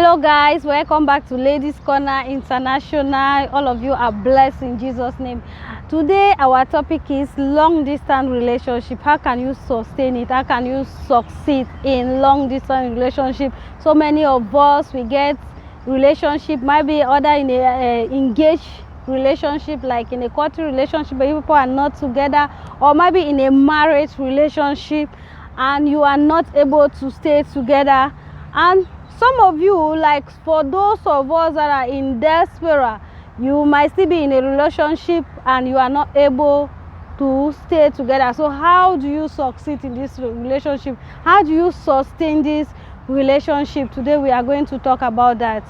Hello guys, welcome back to Ladies Corner International. All of you are blessed in Jesus' name. Today our topic is long distance relationship. How can you sustain it? How can you succeed in long distance relationship? So many of us, we get relationship, maybe other in a engaged relationship, like in a courtship relationship, but people are not together, or maybe in a marriage relationship and you are not able to stay together. And some of you, like for those of us that are in diaspora, you might still be in a relationship and you are not able to stay together. So how do you succeed in this relationship? How do you sustain this relationship? Today we are going to talk about that.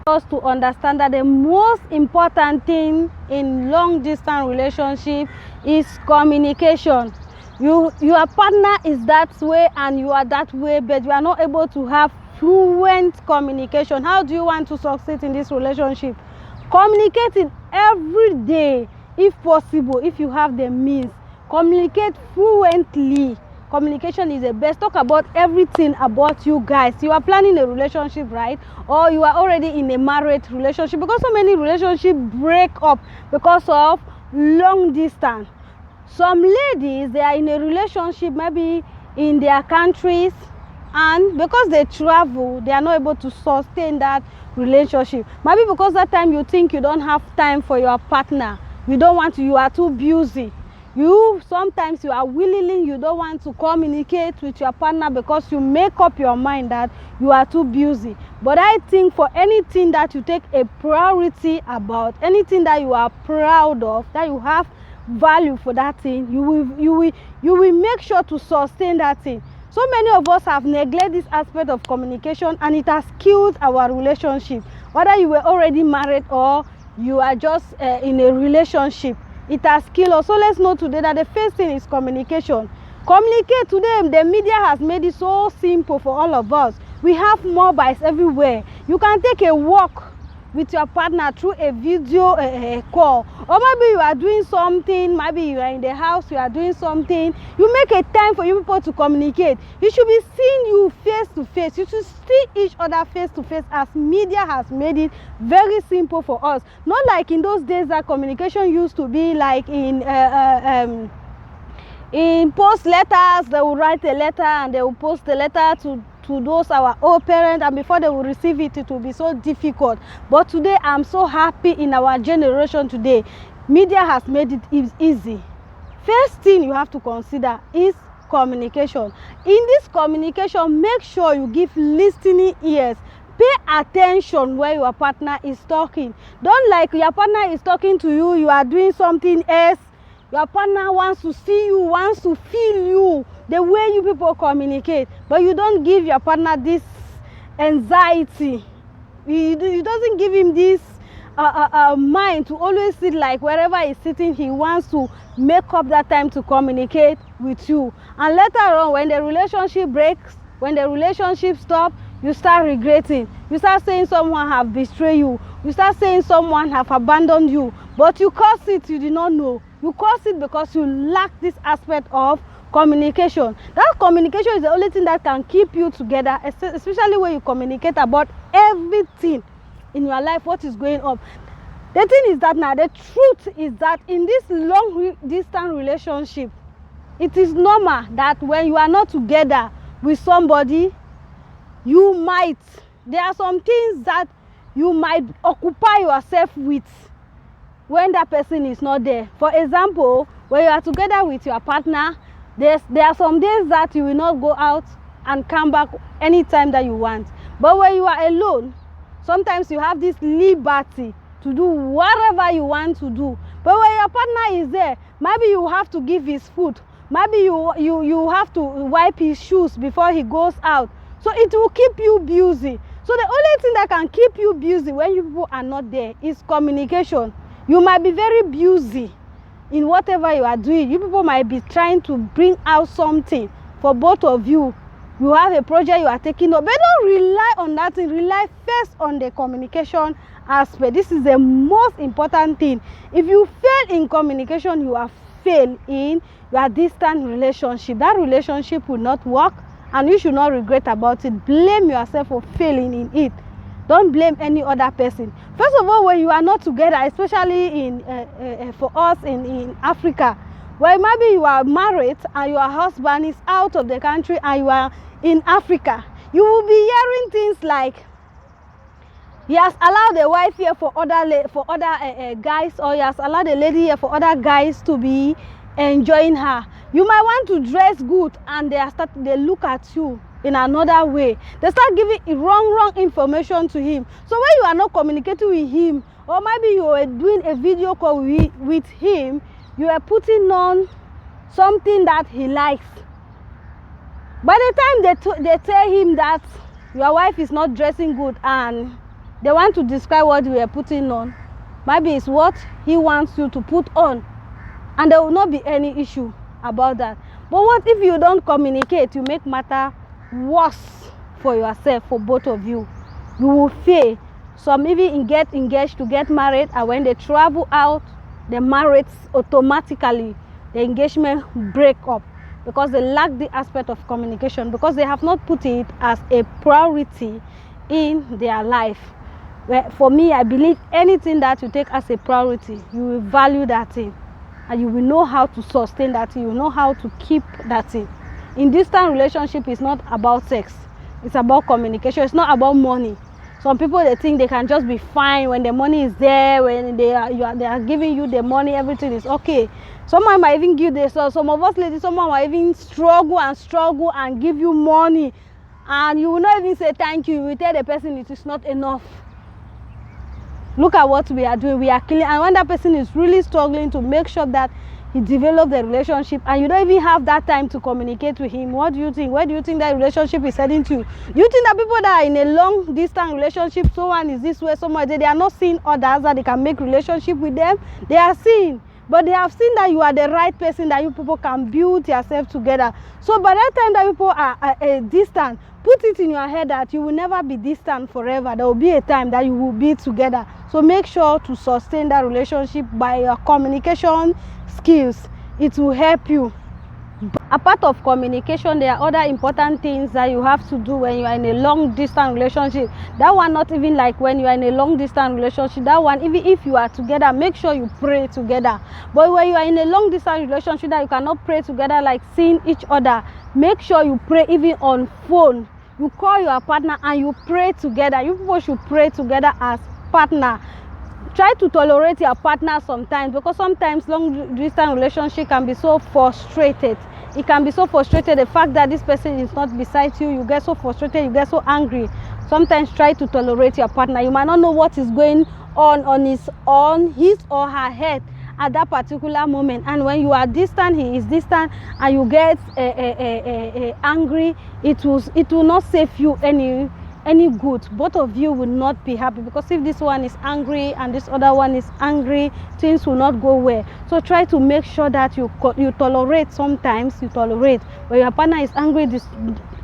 Us to understand that the most important thing in long distance relationship is communication. Your partner is that way and you are that way, but you are not able to have fluent communication. How do you want to succeed in this relationship? Communicating every day, if possible, if you have the means. Communicate fluently. Communication is the best. Talk about everything about you guys. You are planning a relationship, right? Or you are already in a married relationship, because so many relationships break up because of long distance. Some ladies, they are in a relationship maybe in their countries, and because they travel, they are not able to sustain that relationship. Maybe because that time you think you don't have time for your partner. You don't want to, you are too busy. Sometimes you are willingly, you don't want to communicate with your partner because you make up your mind that you are too busy. But I think for anything that you take a priority about, anything that you are proud of, that you have value for that thing, you will make sure to sustain that thing. So many of us have neglected this aspect of communication, and it has killed our relationship. Whether you were already married or you are just in a relationship, it has killed us. So let's know today that the first thing is communication. Communicate today. The media has made it so simple for all of us. We have mobiles everywhere. You can take a walk with your partner through a video call, or maybe you are doing something, maybe you are in the house, you are doing something, you make a time for you people to communicate. You should be seeing you face to face. You should see each other face to face, as media has made it very simple for us. Not like in those days that communication used to be like in post letters. They will write a letter and they will post the letter to those our old parents, and before they will receive it, it will be so difficult. But today I'm so happy in our generation today. Media has made it easy. First thing you have to consider is communication. In this communication, make sure you give listening ears. Pay attention where your partner is talking. Don't like your partner is talking to you, you are doing something else. Your partner wants to see you, wants to feel you, the way you people communicate, but you don't give your partner this anxiety. You doesn't give him this mind to always sit like wherever he's sitting, he wants to make up that time to communicate with you. And later on, when the relationship breaks, when the relationship stops, you start regretting. You start saying someone have betrayed you. You start saying someone have abandoned you. But you cause it, you did not know. You cause it because you lack this aspect of communication. That communication is the only thing that can keep you together, especially when you communicate about everything in your life, what is going on. The thing is that now, the truth is that in this long distance relationship, it is normal that when you are not together with somebody, there are some things that you might occupy yourself with when that person is not there. For example, when you are together with your partner, there are some days that you will not go out and come back anytime that you want. But when you are alone, sometimes you have this liberty to do whatever you want to do. But when your partner is there, maybe you have to give his food. Maybe you have to wipe his shoes before he goes out. So it will keep you busy. So the only thing that can keep you busy when you people are not there is communication. You might be very busy in whatever you are doing. You people might be trying to bring out something for both of you. You have a project you are taking up, but don't rely on that thing. Rely first on the communication aspect. This is the most important thing. If you fail in communication, you have failed in your distant relationship. That relationship will not work, and you should not regret about it. Blame yourself for failing in it. Don't blame any other person. First of all, when you are not together, especially for us in Africa, where maybe you are married and your husband is out of the country and you are in Africa, you will be hearing things like, he has allowed the wife here for other guys, or he has allowed the lady here for other guys to be enjoying her. You might want to dress good, and they look at you in another way. They start giving wrong information to him. So when you are not communicating with him, or maybe you are doing a video call with him, you are putting on something that he likes. By the time they tell him that your wife is not dressing good and they want to describe what you are putting on, maybe it's what he wants you to put on, and there will not be any issue about that. But what if you don't communicate? You make matter worse for yourself, for both of you. You will fail. Some even get engaged to get married, and when they travel out, the marriage automatically, the engagement break up, because they lack the aspect of communication, because they have not put it as a priority in their life. Well, for me, I believe anything that you take as a priority, you will value that thing, and you will know how to sustain that thing. You will know how to keep that thing. In distant relationship, it's not about sex. It's about communication. It's not about money. Some people, they think they can just be fine when the money is there, when they are giving you the money, everything is okay. Someone might even give this. So some of us ladies, someone might even struggle and give you money, and you will not even say thank you. You will tell the person it is not enough. Look at what we are doing. We are killing. And when that person is really struggling to make sure that he develops the relationship, and you don't even have that time to communicate with him, what do you think? Where do you think that relationship is heading to? Do you think that people that are in a long distance relationship, someone is this way, someone they are not seeing others that they can make relationship with them? They are seeing, but they have seen that you are the right person, that you people can build yourself together. So by that time that people are distant, put it in your head that you will never be distant forever. There will be a time that you will be together. So make sure to sustain that relationship by your communication skills. It will help you. Apart of communication, there are other important things that you have to do when you are in a long distance relationship. That one, not even like when you are in a long distance relationship, that one, even if you are together, make sure you pray together. But when you are in a long distance relationship that you cannot pray together, like seeing each other, make sure you pray even on phone. You call your partner and you pray together. You people should pray together as partner. Try to tolerate your partner sometimes, because sometimes long distance relationship can be so frustrated. It can be so frustrated, the fact that this person is not beside you, you get so frustrated, you get so angry. Sometimes try to tolerate your partner. You might not know what is going on his or her head at that particular moment, and when you are distant, he is distant, and you get angry, it will not save you any good. Both of you will not be happy, because if this one is angry and this other one is angry, things will not go well. So try to make sure that you tolerate. Sometimes you tolerate. When your partner is angry,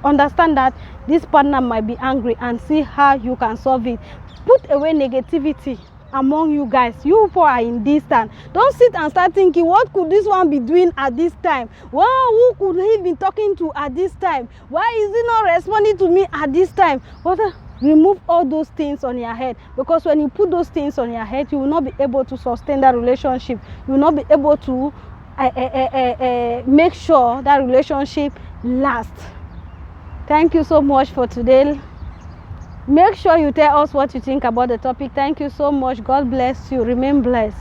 understand that this partner might be angry, and see how you can solve it. Put away negativity among you guys. You people are in distance. Don't sit and start thinking, what could this one be doing at this time? Wow, who could he be talking to at this time? Why is he not responding to me at this time? Remove all those things on your head, because when you put those things on your head, you will not be able to sustain that relationship. You will not be able to make sure that relationship lasts. Thank you so much for today. Make sure you tell us what you think about the topic. Thank you so much. God bless you. Remain blessed.